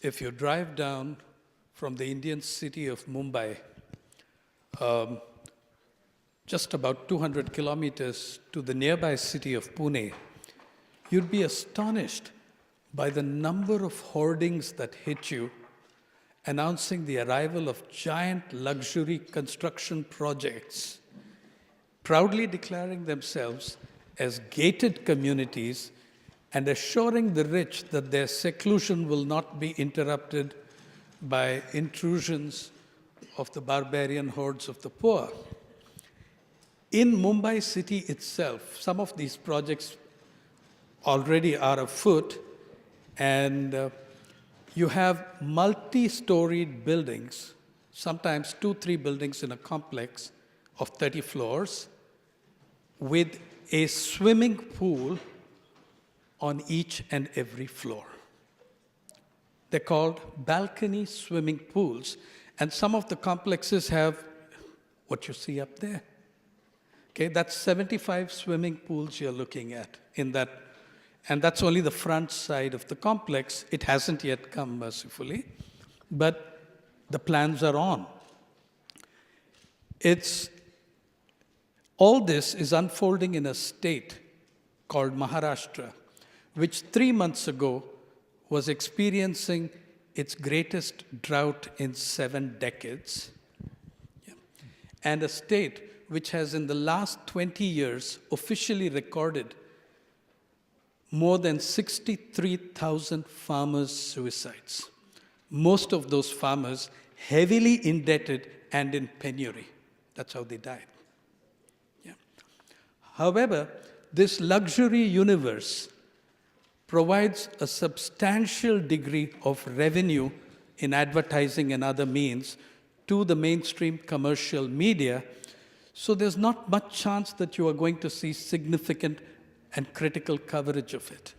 if you drive down from the Indian city of Mumbai, just about 200 kilometers to the nearby city of Pune, you'd be astonished by the number of hoardings that hit you announcing the arrival of giant luxury construction projects, proudly declaring themselves as gated communities and assuring the rich that their seclusion will not be interrupted by intrusions of the barbarian hordes of the poor. In Mumbai city itself, some of these projects already are afoot, and you have multi-storied buildings, sometimes 2-3 buildings in a complex of 30 floors, with a swimming pool on each and every floor. They're called balcony swimming pools, and some of the complexes have what you see up there. Okay, that's 75 swimming pools you're looking at in that, and that's only the front side of the complex. It hasn't yet come, mercifully, but the plans are on. All this is unfolding in a state called Maharashtra, which 3 months ago was experiencing its greatest drought in 7 decades, and a state which has in the last 20 years officially recorded more than 63,000 farmers' suicides. Most of those farmers heavily indebted and in penury. That's how they died. Yeah. However, this luxury universe provides a substantial degree of revenue in advertising and other means to the mainstream commercial media, so there's not much chance that you are going to see significant and critical coverage of it.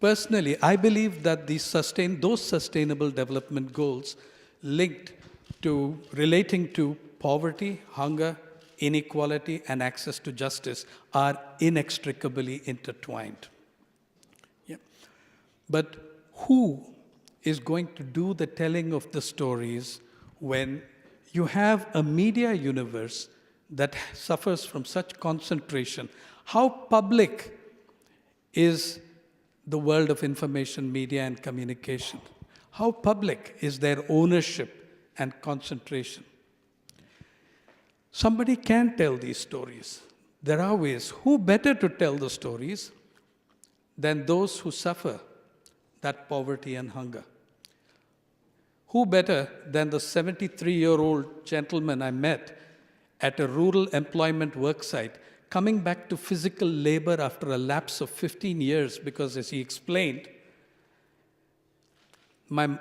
Personally, I believe that those sustainable development goals relating to poverty, hunger, inequality, and access to justice are inextricably intertwined. Yeah. But who is going to do the telling of the stories when you have a media universe that suffers from such concentration? How public is the world of information, media, and communication? How public is their ownership and concentration? Somebody can tell these stories. There are ways. Who better to tell the stories than those who suffer that poverty and hunger? Who better than the 73-year-old gentleman I met at a rural employment worksite, coming back to physical labor after a lapse of 15 years, because as he explained, my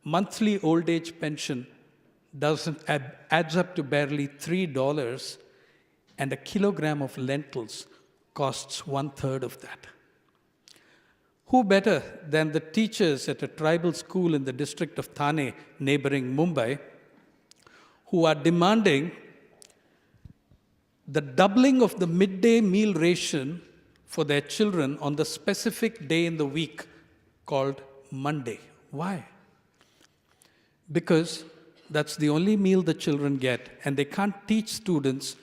monthly old age pension adds up to barely $3, and a kilogram of lentils costs 1/3 of that. Who better than the teachers at a tribal school in the district of Thane, neighboring Mumbai, who are demanding the doubling of the midday meal ration for their children on the specific day in the week called Monday. Why? Because that's the only meal the children get, and they can't teach students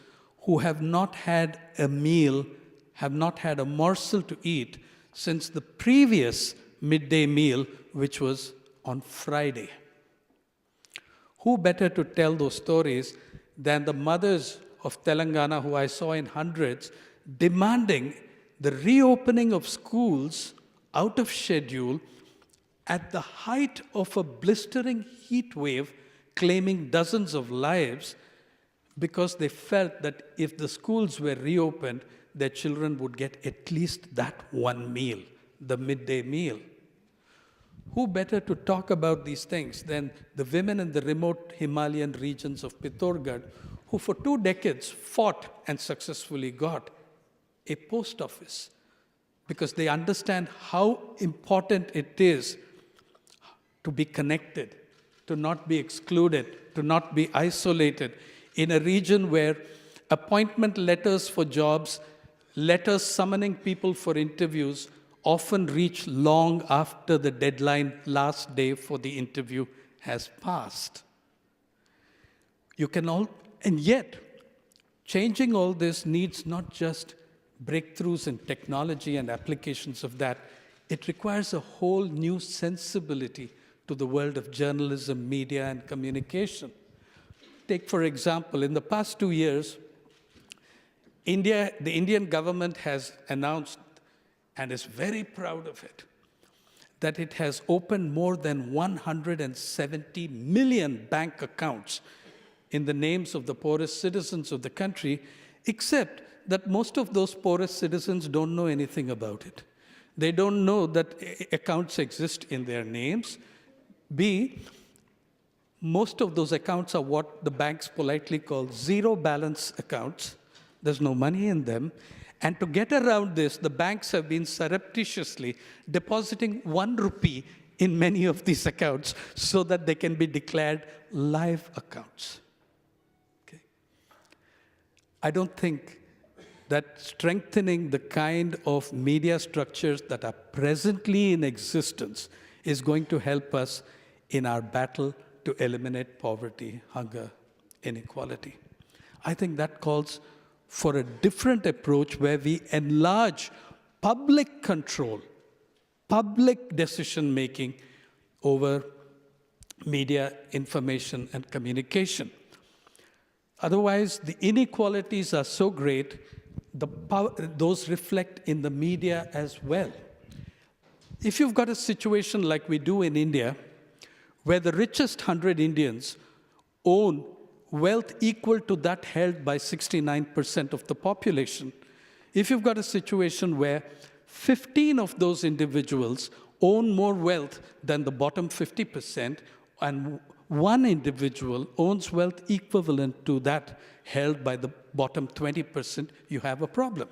who have not had a meal, have not had a morsel to eat since the previous midday meal, which was on Friday. Who better to tell those stories than the mothers of Telangana, who I saw in hundreds, demanding the reopening of schools out of schedule at the height of a blistering heat wave, claiming dozens of lives, because they felt that if the schools were reopened, their children would get at least that one meal, the midday meal. Who better to talk about these things than the women in the remote Himalayan regions of Pittorgarh, who for 2 decades fought and successfully got a post office, because they understand how important it is to be connected, to not be excluded, to not be isolated in a region where appointment letters for jobs, letters summoning people for interviews often reach long after the deadline last day for the interview has passed. And yet, changing all this needs not just breakthroughs in technology and applications of that. It requires a whole new sensibility to the world of journalism, media, and communication. Take, for example, in the past 2 years, the Indian government has announced, and is very proud of it, that it has opened more than 170 million bank accounts in the names of the poorest citizens of the country, except that most of those poorest citizens don't know anything about it. They don't know that accounts exist in their names. B, most of those accounts are what the banks politely call zero balance accounts. There's no money in them. And to get around this, the banks have been surreptitiously depositing 1 rupee in many of these accounts so that they can be declared live accounts. Okay. I don't think that strengthening the kind of media structures that are presently in existence is going to help us in our battle to eliminate poverty, hunger, inequality. I think that calls for a different approach where we enlarge public control, public decision-making over media, information, and communication. Otherwise, the inequalities are so great, those reflect in the media as well. If you've got a situation like we do in India, where the richest 100 Indians own wealth equal to that held by 69% of the population, if you've got a situation where 15 of those individuals own more wealth than the bottom 50%, and one individual owns wealth equivalent to that held by the bottom 20%, you have a problem.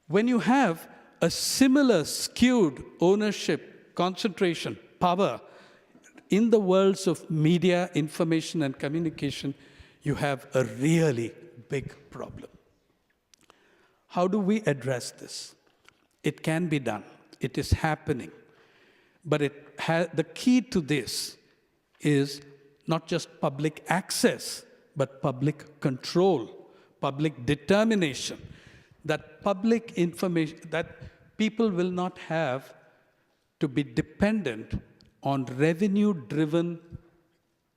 When you have a similar skewed ownership, concentration, power in the worlds of media, information, and communication, you have a really big problem. How do we address this? It can be done. It is happening. But the key to this is not just public access, but public control, public determination, that public information, that people will not have to be dependent on revenue-driven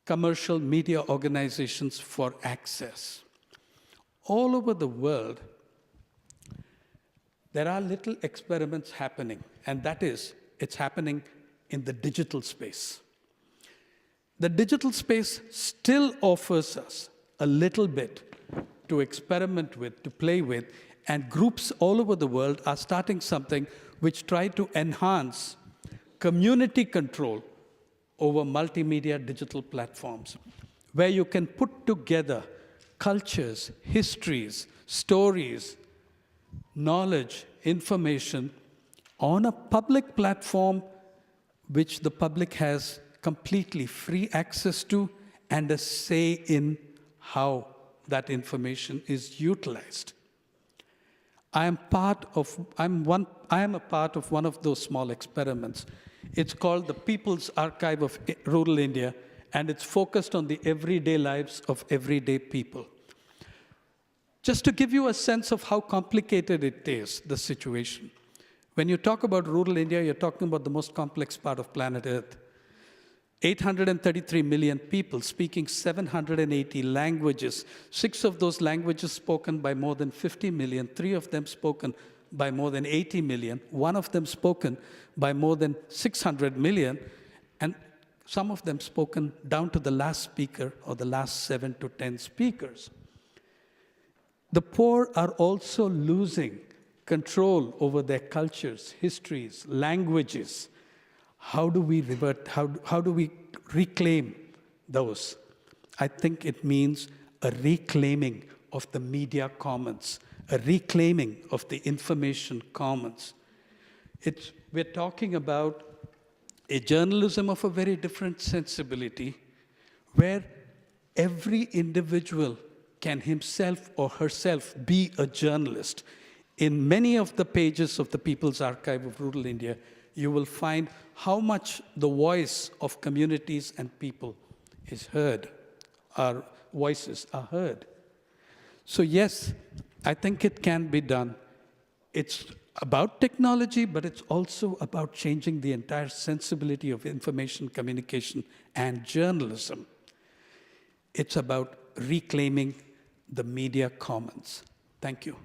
commercial media organizations for access. All over the world, there are little experiments happening, and that is, it's happening in the digital space. The digital space still offers us a little bit to experiment with, to play with, and groups all over the world are starting something which try to enhance community control over multimedia digital platforms, where you can put together cultures, histories, stories, knowledge, information on a public platform which the public has completely free access to and a say in how that information is utilized. I am a part of one of those small experiments. It's called the People's Archive of Rural India, and it's focused on the everyday lives of everyday people. Just to give you a sense of how complicated it is, the situation. When you talk about rural India, you're talking about the most complex part of planet Earth. 833 million people speaking 780 languages, 6 of those languages spoken by more than 50 million, 3 of them spoken by more than 80 million, 1 of them spoken by more than 600 million, and some of them spoken down to the last speaker or the last 7 to 10 speakers. The poor are also losing control over their cultures, histories, languages. How do we revert? How do we reclaim those? I think it means a reclaiming of the media commons, a reclaiming of the information commons. We're talking about a journalism of a very different sensibility, where every individual can himself or herself be a journalist. In many of the pages of the People's Archive of Rural India, you will find how much the voice of communities and people is heard. Our voices are heard. So yes, I think it can be done. It's about technology, but it's also about changing the entire sensibility of information communication and journalism. It's about reclaiming the media commons. Thank you.